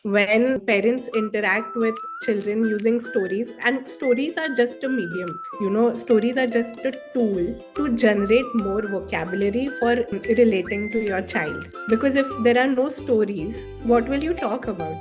when parents interact with children using stories, and stories are just a medium, stories are just a tool to generate more vocabulary for relating to your child. Because if there are no stories, what will you talk about?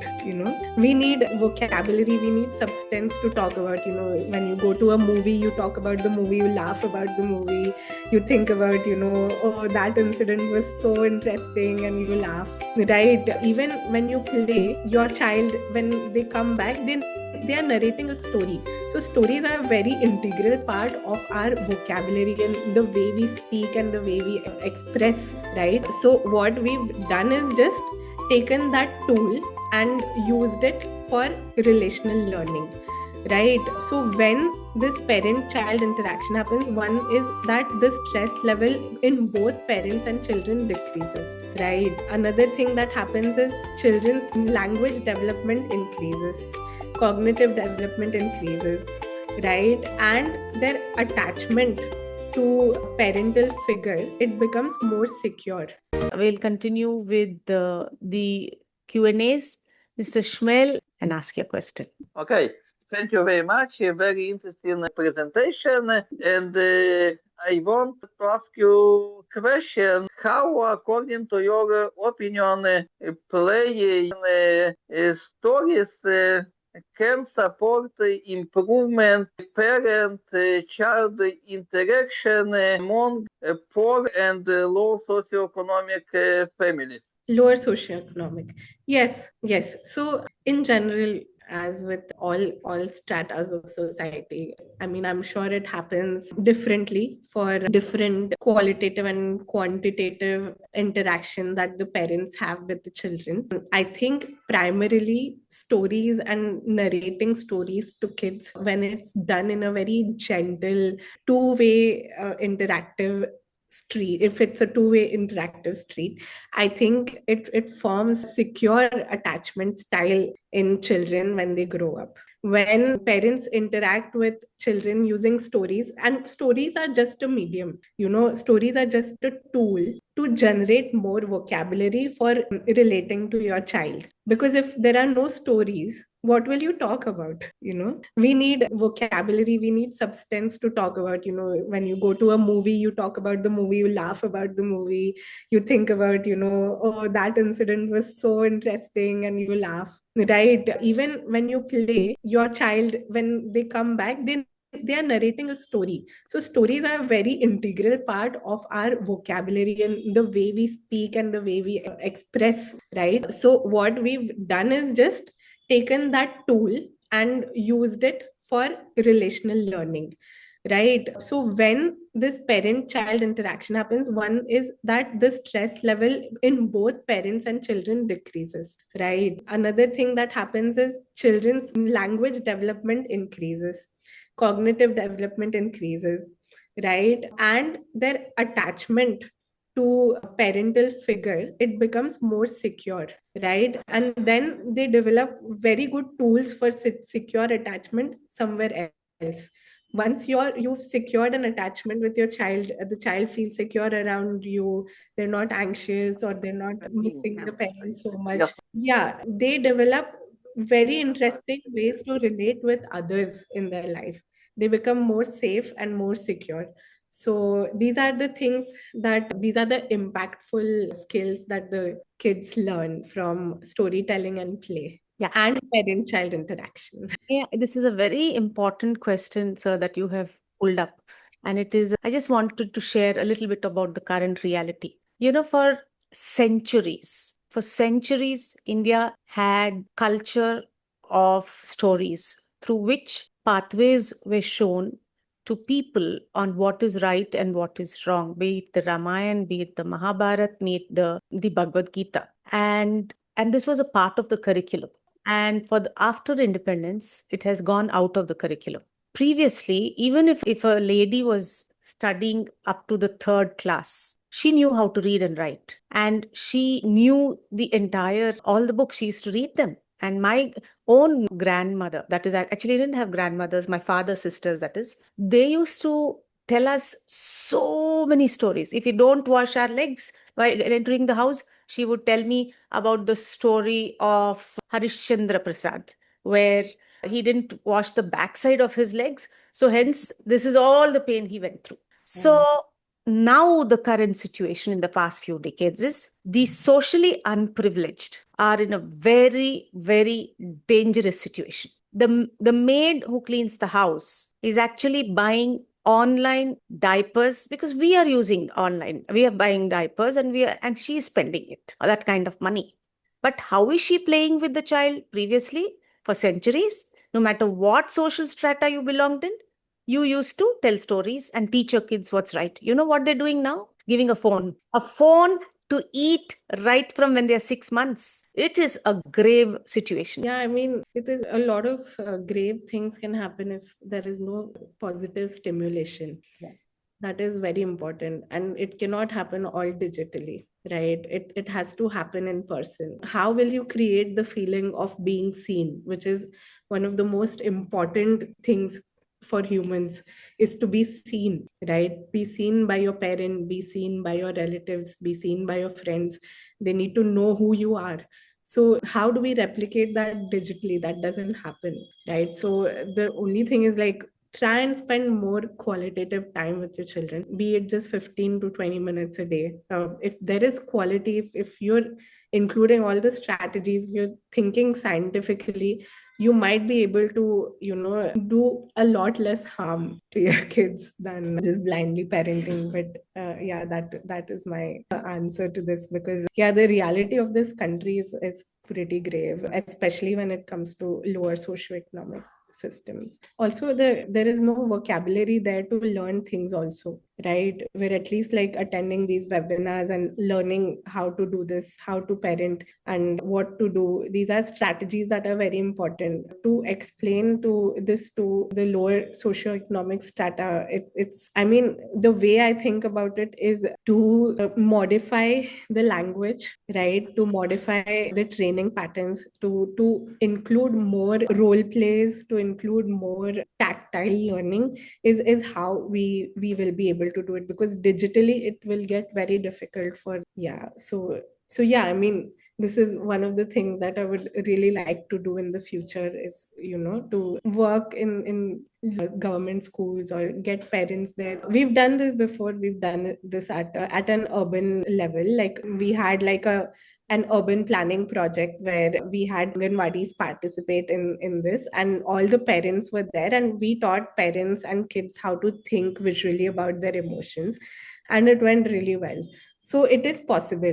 We need vocabulary, we need substance to talk about. When you go to a movie, you talk about the movie, you laugh about the movie, you think about, oh, that incident was so interesting, and you laugh, right? Even when you play, your child, when they come back, they are narrating a story. So stories are a very integral part of our vocabulary and the way we speak and the way we express, right? So what we've done is just taken that tool and used it for relational learning, right? So when this parent child interaction happens, one is that the stress level in both parents and children decreases, right? Another thing that happens is children's language development increases, cognitive development increases, right? And their attachment to parental figure, it becomes more secure. We'll continue with the Q&As. Mr. Shmuel, and ask your question. Okay, thank you very much. A very interesting presentation. And I want to ask you a question. How, according to your opinion, playing stories can support improvement parent-child interaction among poor and low socioeconomic families? Lower socioeconomic. Yes. So in general, as with all stratas of society, I mean, I'm sure it happens differently for different qualitative and quantitative interaction that the parents have with the children. I think primarily stories and narrating stories to kids, when it's done in a very gentle, two-way interactive street, if it's a two-way interactive street, I think it forms secure attachment style in children when they grow up. When parents interact with children using stories, and stories are just a medium, stories are just a tool to generate more vocabulary for relating to your child. Because if there are no stories, what will you talk about? We need vocabulary, we need substance to talk about. When you go to a movie, you talk about the movie, you laugh about the movie, you think about, oh, that incident was so interesting, and you laugh, right? Even when you play, your child, when they come back, they are narrating a story. So stories are a very integral part of our vocabulary and the way we speak and the way we express, right? So what we've done is just taken that tool and used it for relational learning, right? So when this parent child interaction happens, one is that the stress level in both parents and children decreases, right? Another thing that happens is children's language development increases, cognitive development increases, right? And their attachment to a parental figure, it becomes more secure, right? And then they develop very good tools for secure attachment somewhere else. Once you've secured an attachment with your child, the child feels secure around you, they're not anxious or they're not missing the parents so much. Yeah, they develop very interesting ways to relate with others in their life. They become more safe and more secure. So these are the impactful skills that the kids learn from storytelling and play. Yeah. And parent-child interaction. Yeah, this is a very important question, sir, that you have pulled up. And it is, I just wanted to share a little bit about the current reality. For centuries, India had culture of stories through which pathways were shown to people on what is right and what is wrong, be it the Ramayana, be it the Mahabharata, be it the Bhagavad Gita. And this was a part of the curriculum. And after independence, it has gone out of the curriculum. Previously, even if a lady was studying up to the 3rd class, she knew how to read and write. And she knew all the books, she used to read them. And my own grandmother, that is, I actually didn't have grandmothers, my father's sisters, that is, they used to tell us so many stories. If you don't wash our legs while entering the house, she would tell me about the story of Harishchandra Prasad, where he didn't wash the backside of his legs. So hence, this is all the pain he went through. So now the current situation in the past few decades is the socially unprivileged are in a very, very dangerous situation. The maid who cleans the house is actually buying online diapers because we are using online. We are buying diapers and she's spending it, that kind of money. But how is she playing with the child previously? For centuries, no matter what social strata you belonged in, you used to tell stories and teach your kids what's right. You know what they're doing now? Giving a phone to eat right from when they're 6 months. It is a grave situation. Yeah, I mean, it is a lot of grave things can happen if there is no positive stimulation. Yeah. That is very important, and it cannot happen all digitally, right? It has to happen in person. How will you create the feeling of being seen, which is one of the most important things for humans, is to be seen, right? Be seen by your parent, be seen by your relatives, be seen by your friends. They need to know who you are. So how do we replicate that digitally? That doesn't happen, right? So the only thing is like, try and spend more qualitative time with your children, be it just 15 to 20 minutes a day. If there is quality, if you're including all the strategies, you're thinking scientifically, you might be able to, do a lot less harm to your kids than just blindly parenting. But yeah, that is my answer to this, because yeah, the reality of this country is pretty grave, especially when it comes to lower socioeconomic systems. Also, there is no vocabulary there to learn things also, right? We're at least like attending these webinars and learning how to do this, how to parent and what to do. These are strategies that are very important to explain to this to the lower socioeconomic strata. It's I mean, the way I think about it is to modify the language, right? To modify the training patterns, to include more role plays, to include more tactile learning is how we will be able to do it, because digitally it will get very difficult for. Yeah, so yeah, I mean, this is one of the things that I would really like to do in the future, is to work in government schools or get parents there. We've done this before. We've done this at an urban level. Like, we had like an urban planning project where we had Anganwadis participate in this, and all the parents were there, and we taught parents and kids how to think visually about their emotions, and it went really well. So it is possible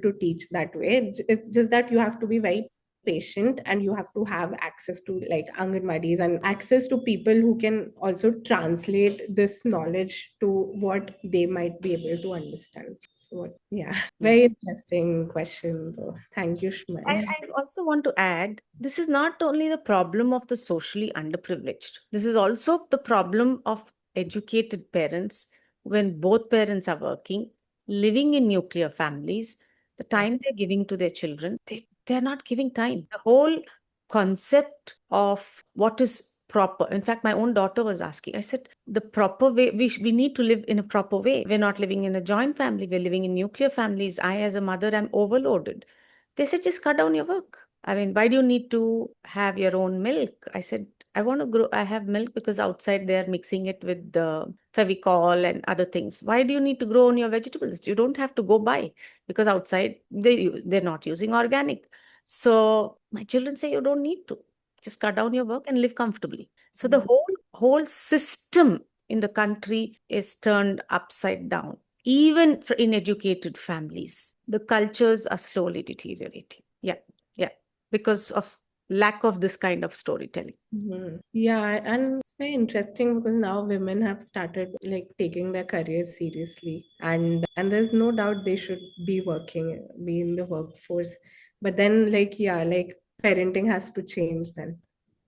to teach that way. It's just that you have to be very patient, and you have to have access to like Anganwadis and access to people who can also translate this knowledge to what they might be able to understand. So yeah, very interesting question though. Thank you, Shmai. I also want to add, this is not only the problem of the socially underprivileged, this is also the problem of educated parents when both parents are working, living in nuclear families. The time they're giving to their children, they're not giving time. The whole concept of what is proper. In fact, my own daughter was asking, I said, the proper way, we need to live in a proper way. We're not living in a joint family, we're living in nuclear families. I, as a mother, am overloaded. They said, just cut down your work. I mean, why do you need to have your own milk? I said, I want to grow, I have milk because outside they're mixing it with the Fevicol and other things. Why do you need to grow on your vegetables? You don't have to go buy, because outside they're not using organic. So my children say, you don't need to. Just cut down your work and live comfortably. So the whole system in the country is turned upside down. Even in educated families, the cultures are slowly deteriorating. Yeah, yeah, because of lack of this kind of storytelling. Yeah, and it's very interesting because now women have started like taking their careers seriously, and there's no doubt they should be working, be in the workforce. But then, like, yeah, like parenting has to change then.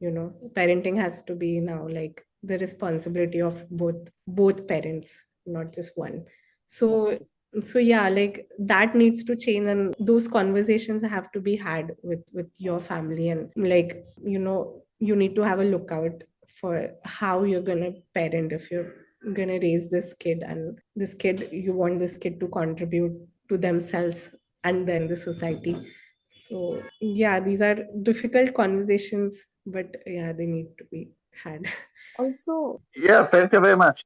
Parenting has to be now like the responsibility of both parents, not just one. So so yeah, like that needs to change, and those conversations have to be had with your family, and like, you need to have a lookout for how you're going to parent. If you're going to raise this kid, and this kid, you want this kid to contribute to themselves and then the society. So yeah, these are difficult conversations, but yeah, they need to be had. Also, Yeah, thank you very much.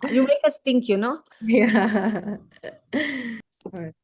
you make us think, Yeah. Alright.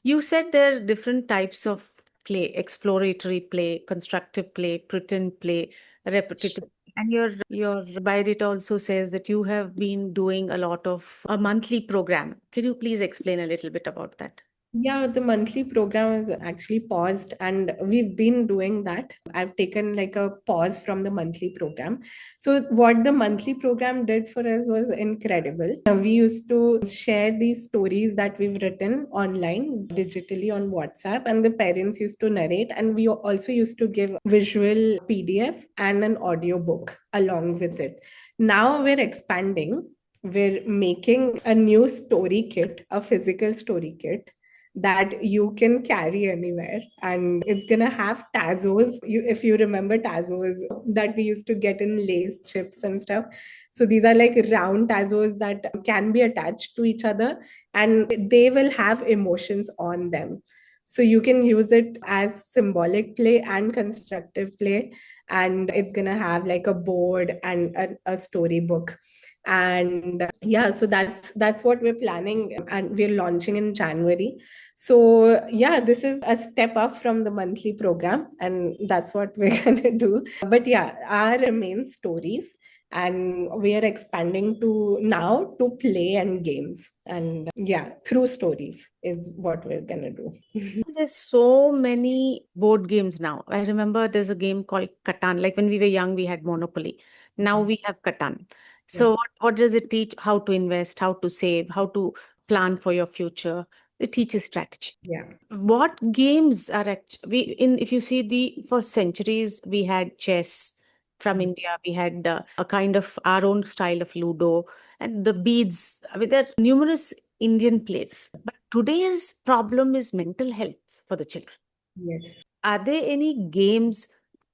You said there are different types of play: exploratory play, constructive play, pretend play, repetitive. And your biodata also says that you have been doing a lot of a monthly program. Can you please explain a little bit about that? Yeah, the monthly program is actually paused, and we've been doing that. I've taken like a pause from the monthly program. So, what the monthly program did for us was incredible. We used to share these stories that we've written online, digitally on WhatsApp, and the parents used to narrate. And we also used to give visual PDF and an audio book along with it. Now we're expanding. We're making a new story kit, a physical story kit that you can carry anywhere, and it's gonna have tazos. If you remember tazos that we used to get in Lay's chips and stuff, so these are like round tazos that can be attached to each other, and they will have emotions on them. So you can use it as symbolic play and constructive play, and it's gonna have like a board and a storybook. And yeah, so that's what we're planning, and we're launching in January. So yeah, this is a step up from the monthly program, and that's what we're going to do. But yeah, our main stories, and we are expanding to now to play and games, and yeah, through stories is what we're going to do. There's so many board games now. I remember there's a game called Catan. Like when we were young, we had Monopoly. Now we have Catan. Yeah. So what does it teach? How to invest, how to save, how to plan for your future. It teaches strategy. Yeah. What games are actually if you see for centuries we had chess from India. We had a kind of our own style of Ludo and the beads. I mean, there are numerous Indian plays. But today's problem is mental health for the children. Yes. Are there any games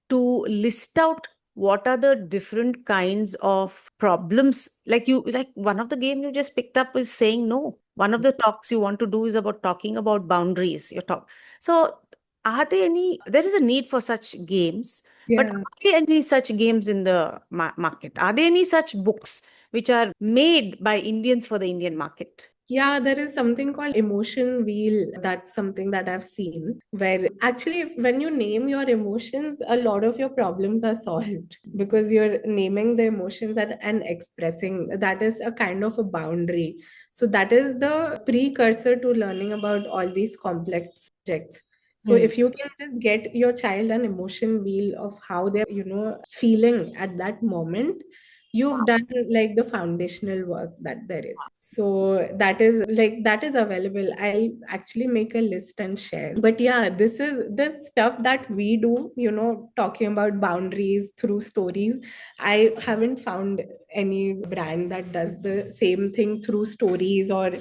to list out what are the different kinds of problems? Like one of the game you just picked up is saying no. One of the talks you want to do is about talking about boundaries. Your talk. So are there any? There is a need for such games, but Yeah. are there any such games in the market? Are there any such books which are made by Indians for the Indian market? Yeah, there is something called emotion wheel. That's something that I've seen where actually, when you name your emotions, a lot of your problems are solved because you're naming the emotions and expressing. That is a kind of a boundary. So, that is the precursor to learning about all these complex subjects. So, if you can just get your child an emotion wheel of how they're, feeling at that moment, you've done like the foundational work that there is. So that is available. I'll actually make a list and share. But yeah, this is the stuff that we do, talking about boundaries through stories. I haven't found any brand that does the same thing through stories, or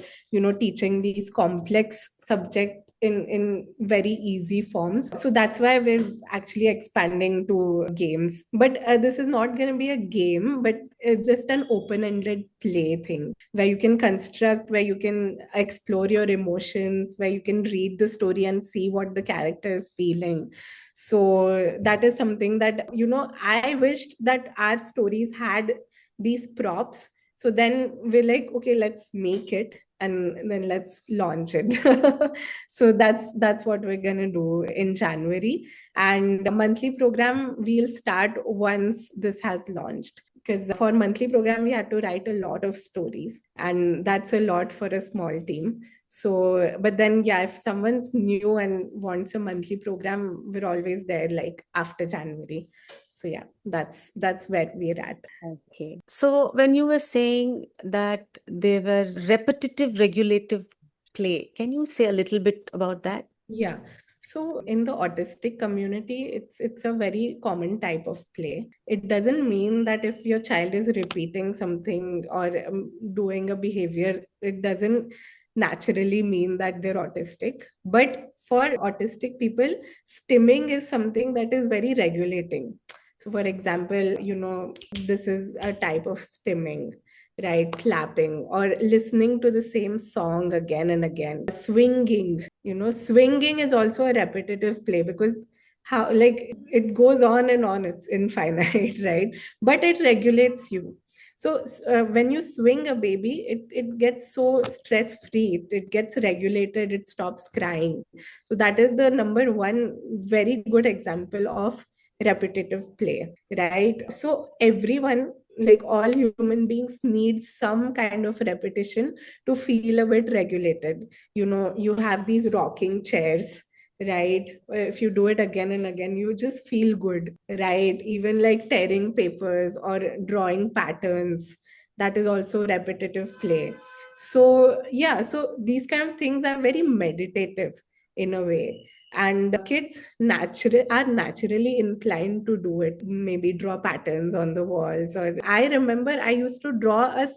teaching these complex subject in very easy forms. So that's why we're actually expanding to games. But this is not going to be a game, but it's just an open-ended play thing where you can construct, where you can explore your emotions, where you can read the story and see what the character is feeling. So that is something that I wished that our stories had these props. So then we're like, okay, let's make it, and then let's launch it. So that's what we're gonna do in January. And the monthly program we'll start once this has launched, because for monthly program we had to write a lot of stories, and that's a lot for a small team. So but then yeah, if someone's new and wants a monthly program, we're always there like after January. So yeah, that's where we're at. Okay. So when you were saying that they were repetitive regulative play, can you say a little bit about that? Yeah. So in the autistic community, it's a very common type of play. It doesn't mean that if your child is repeating something or doing a behavior, it doesn't naturally mean that they're autistic. But for autistic people, stimming is something that is very regulating. So for example, this is a type of stimming. right? Clapping or listening to the same song again and again. Swinging, swinging is also a repetitive play because how, like, it goes on and on, it's infinite, right? But it regulates you. So when you swing a baby, it gets so stress free, it gets regulated, it stops crying. So that is the number one very good example of repetitive play, right? So everyone, like all human beings, need some kind of repetition to feel a bit regulated. You have these rocking chairs, right? If you do it again and again, you just feel good, right? Even like tearing papers or drawing patterns, that is also repetitive play. So yeah, so these kind of things are very meditative in a way, and kids are naturally inclined to do it, maybe draw patterns on the walls. Or I remember I used to draw a,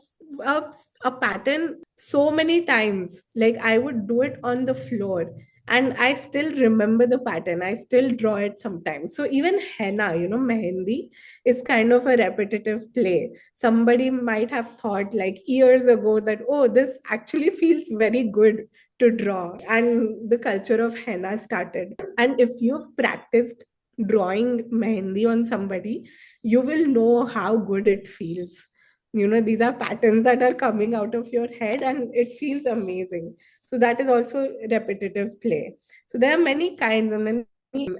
a pattern so many times, like I would do it on the floor, and I still remember the pattern, I still draw it sometimes. So even henna, mehendi, is kind of a repetitive play. Somebody might have thought like years ago that, oh, this actually feels very good to draw, and the culture of henna started. And if you've practiced drawing mehendi on somebody, you will know how good it feels. These are patterns that are coming out of your head and it feels amazing. So that is also repetitive play. So there are many kinds and many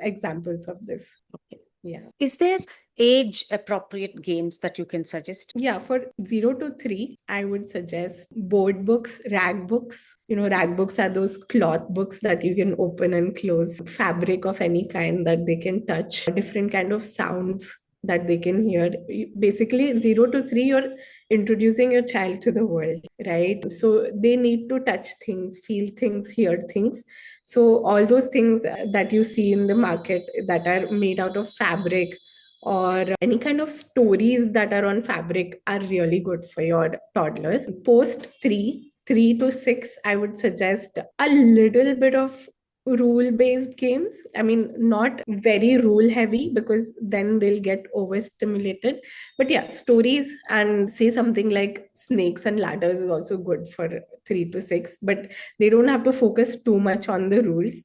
examples of this. Okay. Yeah. Is there age appropriate games that you can suggest? Yeah, for 0 to 3, I would suggest board books, rag books. Rag books are those cloth books that you can open and close, fabric of any kind that they can touch, different kind of sounds that they can hear. Basically, 0 to 3, you're introducing your child to the world, right? So they need to touch things, feel things, hear things. So all those things that you see in the market that are made out of fabric or any kind of stories that are on fabric are really good for your toddlers. Post 3 to 6, I would suggest a little bit of rule based games. I mean, not very rule heavy because then they'll get overstimulated. But yeah, stories, and say something like snakes and ladders is also good for 3 to 6, but they don't have to focus too much on the rules.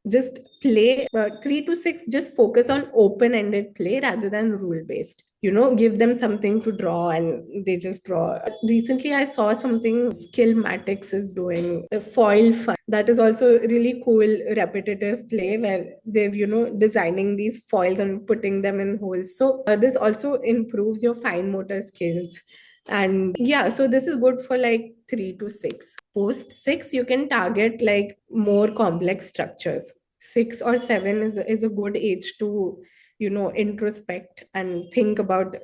Just play. 3 to 6, just focus on open ended play rather than rule based. Give them something to draw and they just draw. Recently I saw something Skillmatics is doing, a foil fun. That is also really cool repetitive play where they're designing these foils and putting them in holes. So this also improves your fine motor skills. And yeah, so this is good for like 3 to 6. Post 6, you can target like more complex structures. 6 or 7 is a good age to introspect and think about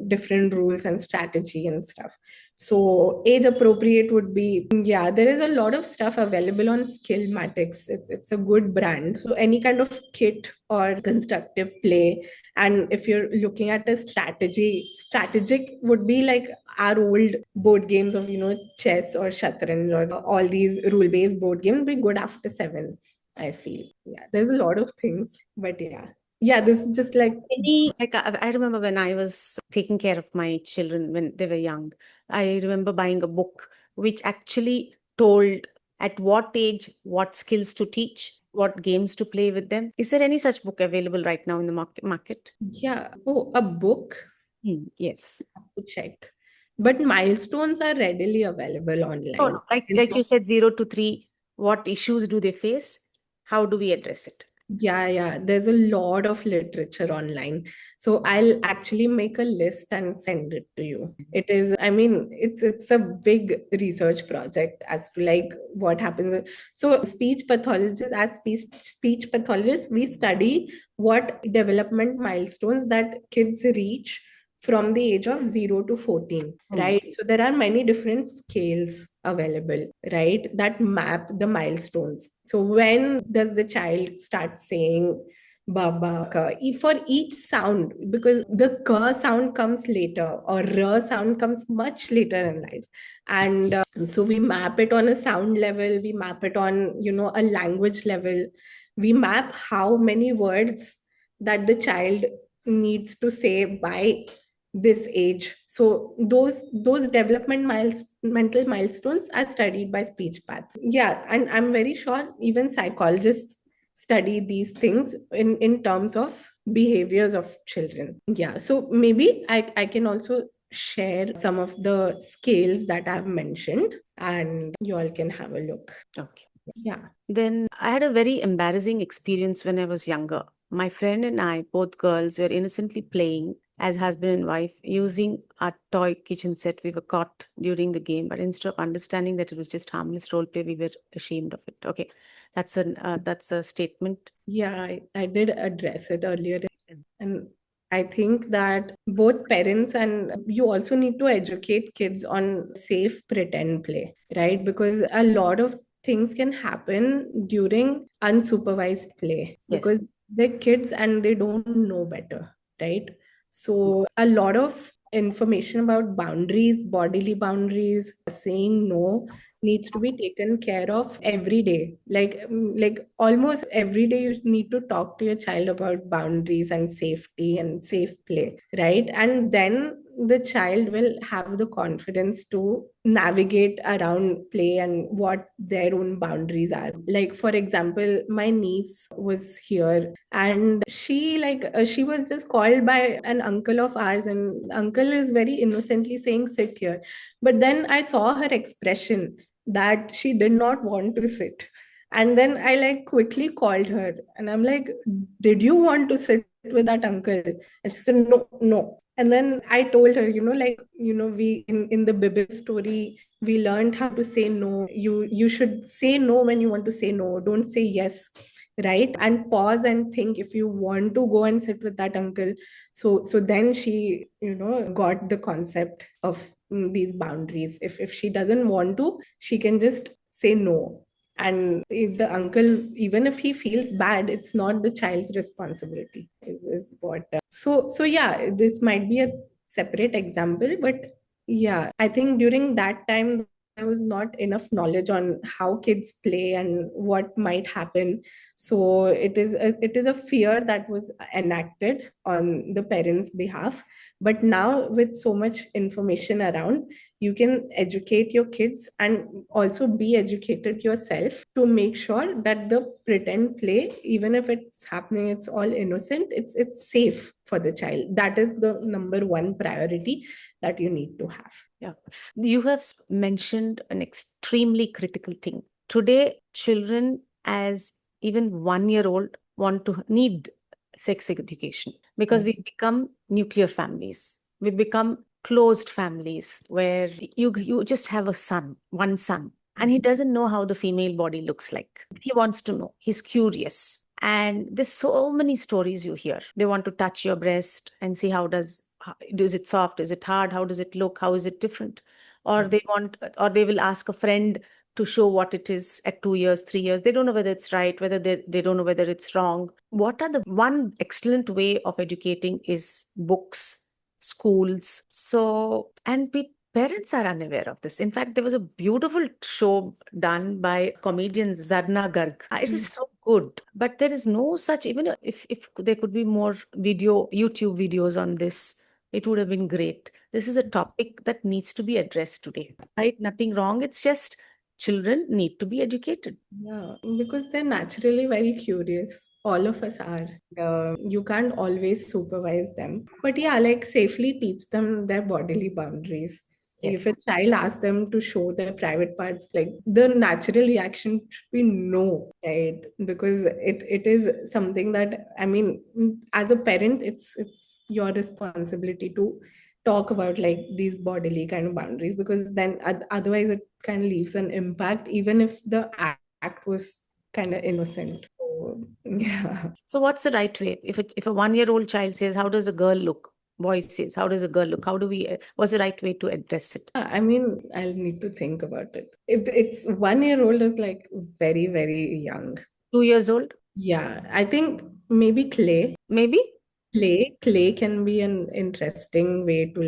different rules and strategy and stuff. So age appropriate would be, yeah, there is a lot of stuff available on Skillmatics. It's a good brand. So any kind of kit or constructive play. And if you're looking at a strategic would be like our old board games of chess or shatranj or all these rule based board games be good after 7, I feel. Yeah, there's a lot of things, but yeah, this is just like I remember when I was taking care of my children when they were young, I remember buying a book which actually told at what age, what skills to teach, what games to play with them. Is there any such book available right now in the market? yeah. Oh, a book. Yes. To check, but milestones are readily available Oh, online. no. Like you said, 0 to 3, what issues do they face? How do we address it? Yeah, there's a lot of literature online. So I'll actually make a list and send it to you. It is, I mean, it's a big research project as to like what happens. So speech pathologists, we study what development milestones that kids reach from the age of 0 to 14, right? So there are many different scales available, right, that map the milestones. So when does the child start saying baba ka? For each sound, because the ka sound comes later or ra sound comes much later in life. And so we map it on a sound level, we map it on a language level, we map how many words that the child needs to say by this age. So those developmental milestones are studied by speech paths. Yeah, and I'm very sure even psychologists study these things in terms of behaviors of children. Yeah, so maybe I can also share some of the scales that I've mentioned, and you all can have a look. Okay. Yeah. Then I had a very embarrassing experience when I was younger. My friend and I, both girls, were innocently playing as husband and wife using our toy kitchen set. We were caught during the game, but instead of understanding that it was just harmless role play, we were ashamed of it. Okay, that's a statement. Yeah, I did address it earlier. And I think that both parents and you also need to educate kids on safe pretend play, right? Because a lot of things can happen during unsupervised play Yes. because they're kids and they don't know better, right? So a lot of information about boundaries, bodily boundaries, saying no needs to be taken care of every day. Like almost every day you need to talk to your child about boundaries and safety and safe play, right? And then the child will have the confidence to navigate around play and what their own boundaries are. Like for example, my niece was here and she was just called by an uncle of ours, and uncle is very innocently saying sit here, but then I saw her expression that she did not want to sit. And then I like quickly called her and I'm like, did you want to sit with that uncle? And she said, no, no. And then I told her, we in the Bible story, we learned how to say no. You should say no when you want to say no. Don't say yes, right? And pause and think if you want to go and sit with that uncle. So then she, got the concept of these boundaries. If she doesn't want to, she can just say no. And if the uncle, even if he feels bad, it's not the child's responsibility, is what. So yeah, this might be a separate example, but yeah, I think during that time there was not enough knowledge on how kids play and what might happen. So it is a fear that was enacted on the parents' behalf. But now with so much information around, you can educate your kids and also be educated yourself to make sure that the pretend play, even if it's happening, it's all innocent, it's safe for the child. That is the number one priority that you need to have. Yeah. You have mentioned an extremely critical thing. Today, children as even 1 year old need sex education because we've become nuclear families. We've become closed families where you just have one son, and he doesn't know how the female body looks like. He wants to know. He's curious. And there's so many stories you hear. They want to touch your breast and see is it soft, is it hard, how does it look, how is it different? Or they will ask a friend to show what it is at 2 years, 3 years. They don't know whether it's right, whether they don't know whether it's wrong. What are the one excellent way of educating is books, schools. So, and parents are unaware of this. In fact, there was a beautiful show done by comedian Zarna Garg. It was so good, but there is no such, even if there could be more YouTube videos on this, it would have been great. This is a topic that needs to be addressed today, right? Nothing wrong. It's just children need to be educated. Yeah, because they're naturally very curious. All of us are. You can't always supervise them. But yeah, like safely teach them their bodily boundaries. If a child asks them to show their private parts, like the natural reaction should be no, right? Because it is something that, I mean, as a parent, it's your responsibility to talk about like these bodily kind of boundaries, because then otherwise it kind of leaves an impact even if the act was kind of innocent. So, yeah. So what's the right way? If a 1 year old child says, how does a girl look? Boy says, how does a girl look? What's the right way to address it? I mean, I'll need to think about it. If it's 1 year old is like very, very young. 2 years old? Yeah, I think maybe clay. Maybe? Clay can be an interesting way to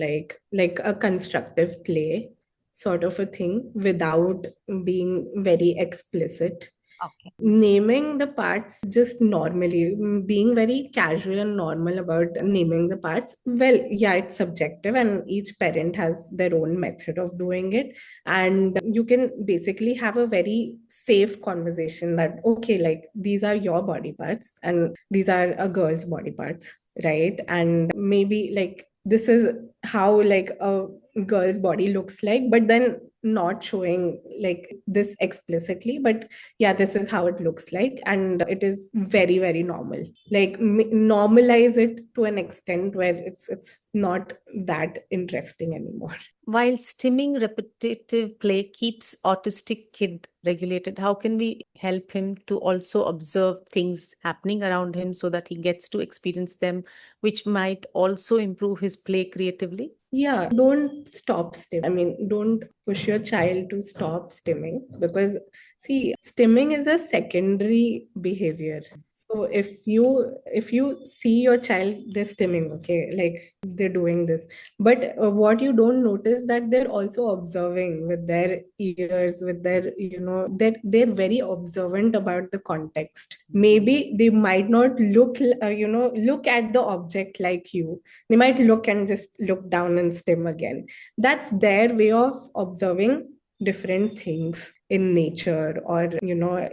like a constructive play sort of a thing without being very explicit. Okay. Naming the parts just normally, being very casual and normal about naming the parts. Well, yeah, it's subjective and each parent has their own method of doing it. And you can basically have a very safe conversation that, okay, like these are your body parts and these are a girl's body parts, right? And maybe like this is how like a girl's body looks like, but then not showing like this explicitly, but yeah, this is how it looks like, and it is very, very normal. Like normalize it to an extent where it's not that interesting anymore. While stimming repetitive play keeps autistic kid regulated, how can we help him to also observe things happening around him so that he gets to experience them, which might also improve his play creatively? Yeah, don't stop stimming. I mean, don't push your child to stop stimming, because see, stimming is a secondary behavior. So if you see your child, they're stimming, okay, like they're doing this, but what you don't notice that they're also observing with their ears, with their, that they're very observant about the context. Maybe they might not look at the object like you. They might look and just look down and stim again. That's their way of observing different things in nature, or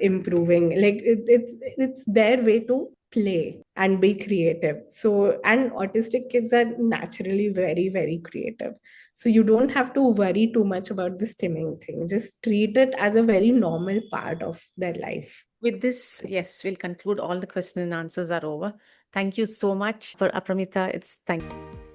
improving. Like it's their way to play and be creative. So, and autistic kids are naturally very, very creative, so you don't have to worry too much about the stimming thing. Just treat it as a very normal part of their life. With this, yes, we'll conclude. All the question and answers are over. Thank you so much for Apramita. Thank you.